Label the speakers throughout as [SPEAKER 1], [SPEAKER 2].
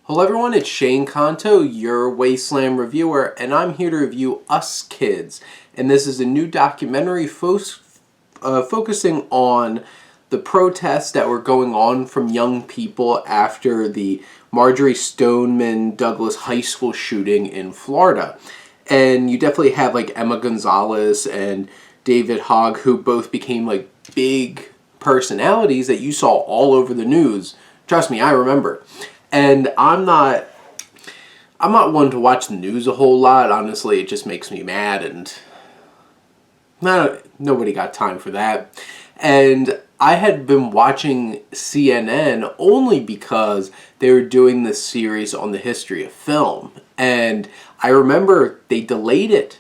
[SPEAKER 1] Hello everyone, it's Shane Kanto, your Wasteland reviewer, and I'm here to review Us Kids. And this is a new documentary focusing on the protests that were going on from young people after the Marjorie Stoneman Douglas High School shooting in Florida. And you definitely have like Emma Gonzalez and David Hogg, who both became like big personalities that you saw all over the news. Trust me, I remember. And I'm not one to watch the news a whole lot. Honestly, it just makes me mad, and nobody got time for that. And I had been watching CNN only because they were doing this series on the history of film. And I remember they delayed it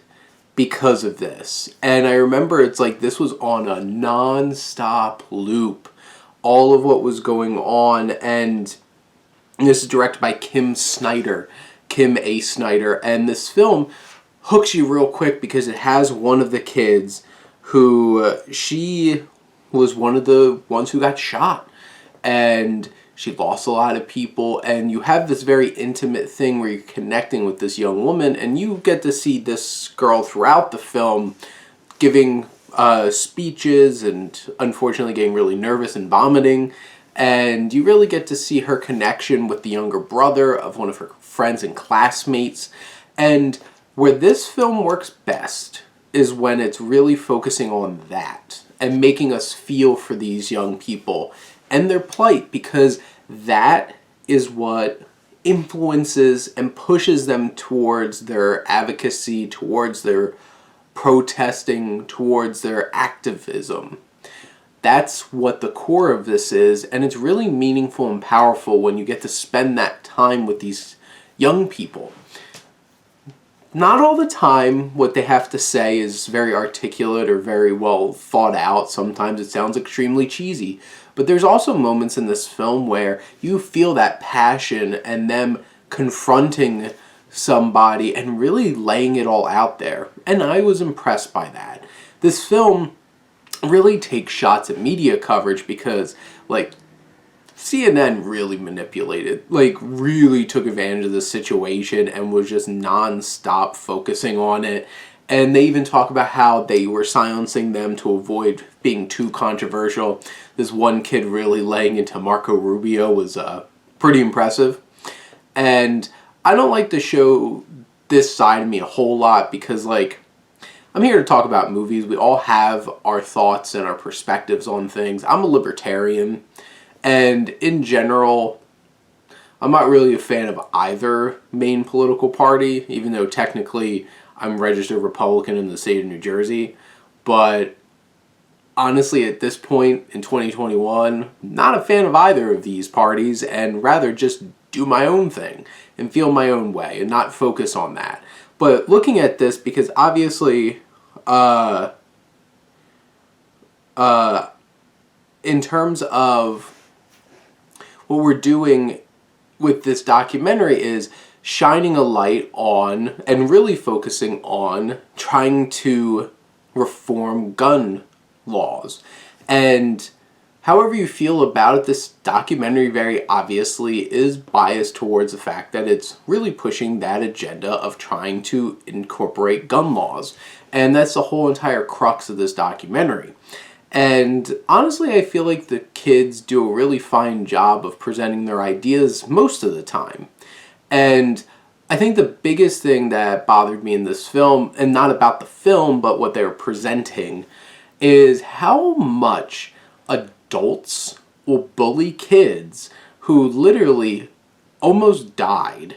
[SPEAKER 1] because of this. And I remember it's like this was on a non-stop loop, all of what was going on. And this is directed by Kim A. Snyder, and this film hooks you real quick because it has one of the kids who she was one of the ones who got shot, and she lost a lot of people, and you have this very intimate thing where you're connecting with this young woman, and you get to see this girl throughout the film giving speeches and unfortunately getting really nervous and vomiting. And you really get to see her connection with the younger brother of one of her friends and classmates. And where this film works best is when it's really focusing on that and making us feel for these young people and their plight, because that is what influences and pushes them towards their advocacy, towards their protesting, towards their activism. That's what the core of this is, and it's really meaningful and powerful when you get to spend that time with these young people. Not all the time what they have to say is very articulate or very well thought out. Sometimes it sounds extremely cheesy. But there's also moments in this film where you feel that passion and them confronting somebody and really laying it all out there. And I was impressed by that. This film really take shots at media coverage because, like, CNN really manipulated, like, really took advantage of the situation and was just non-stop focusing on it. And they even talk about how they were silencing them to avoid being too controversial. This one kid really laying into Marco Rubio was pretty impressive. And I don't like to show this side of me a whole lot because, like, I'm here to talk about movies. We all have our thoughts and our perspectives on things. I'm a libertarian, and in general, I'm not really a fan of either main political party, even though technically I'm registered Republican in the state of New Jersey. But honestly, at this point in 2021, not a fan of either of these parties, and rather just do my own thing and feel my own way and not focus on that. But looking at this, because obviously in terms of what we're doing with this documentary is shining a light on and really focusing on trying to reform gun laws. And however you feel about it, this documentary very obviously is biased towards the fact that it's really pushing that agenda of trying to incorporate gun laws. And that's the whole entire crux of this documentary. And honestly, I feel like the kids do a really fine job of presenting their ideas most of the time. And I think the biggest thing that bothered me in this film, and not about the film, but what they were presenting, is how much adults will bully kids who literally almost died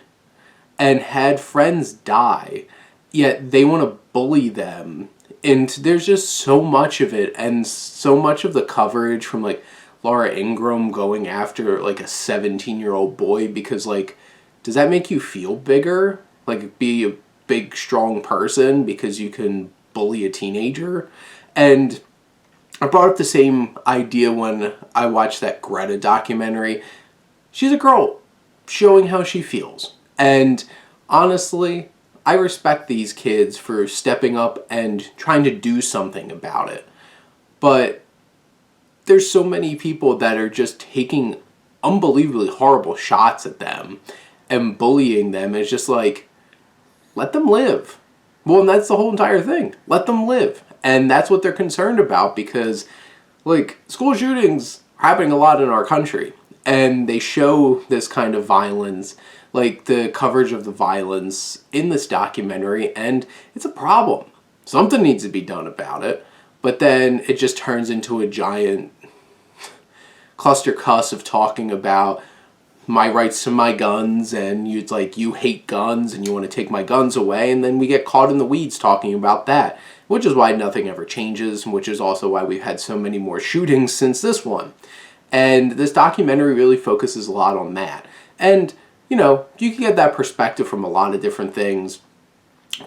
[SPEAKER 1] and had friends die, yet they want to bully them. And there's just so much of it, and so much of the coverage from, like, Laura Ingraham going after, like, a 17-year-old boy because, like, does that make you feel bigger? Like, be a big, strong person because you can bully a teenager? And I brought up the same idea when I watched that Greta documentary. She's a girl showing how she feels. And honestly, I respect these kids for stepping up and trying to do something about it. But there's so many people that are just taking unbelievably horrible shots at them. and bullying them. It's just like, let them live. Well, and that's the whole entire thing. Let them live. And that's what they're concerned about, because, like, school shootings are happening a lot in our country. And they show this kind of violence, like the coverage of the violence in this documentary, and it's a problem. Something needs to be done about it. But then it just turns into a giant cluster cuss of talking about my rights to my guns, and it's like, you hate guns and you want to take my guns away, and then we get caught in the weeds talking about that, which is why nothing ever changes, which is also why we've had so many more shootings since this one. And this documentary really focuses a lot on that. And, you know, you can get that perspective from a lot of different things.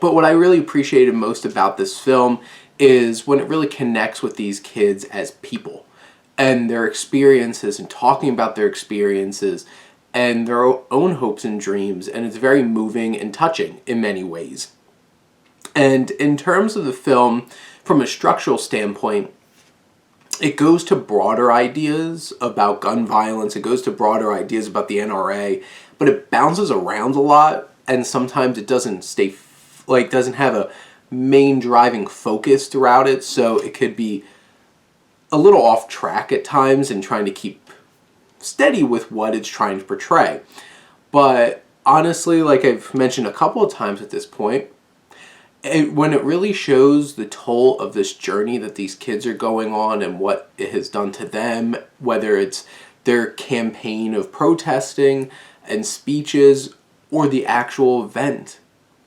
[SPEAKER 1] But what I really appreciated most about this film is when it really connects with these kids as people and their experiences, and talking about their experiences and their own hopes and dreams. And it's very moving and touching in many ways. And in terms of the film, from a structural standpoint, it goes to broader ideas about gun violence. It goes to broader ideas about the NRA, but it bounces around a lot, and sometimes it doesn't doesn't have a main driving focus throughout it, so it could be a little off track at times in trying to keep steady with what it's trying to portray. But honestly, like I've mentioned a couple of times at this point, when it really shows the toll of this journey that these kids are going on and what it has done to them, whether it's their campaign of protesting and speeches or the actual event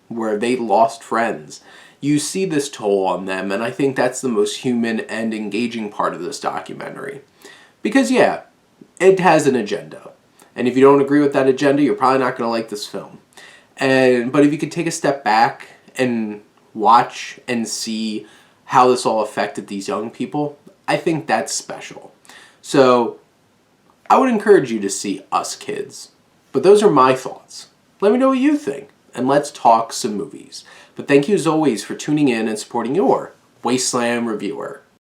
[SPEAKER 1] where they lost friends, you see this toll on them, and I think that's the most human and engaging part of this documentary. Because yeah, it has an agenda. And if you don't agree with that agenda, you're probably not going to like this film. But if you could take a step back and watch and see how this all affected these young people, I think that's special. So I would encourage you to see Us Kids. But those are my thoughts. Let me know what you think, and let's talk some movies. But thank you as always for tuning in and supporting your Wasteland reviewer.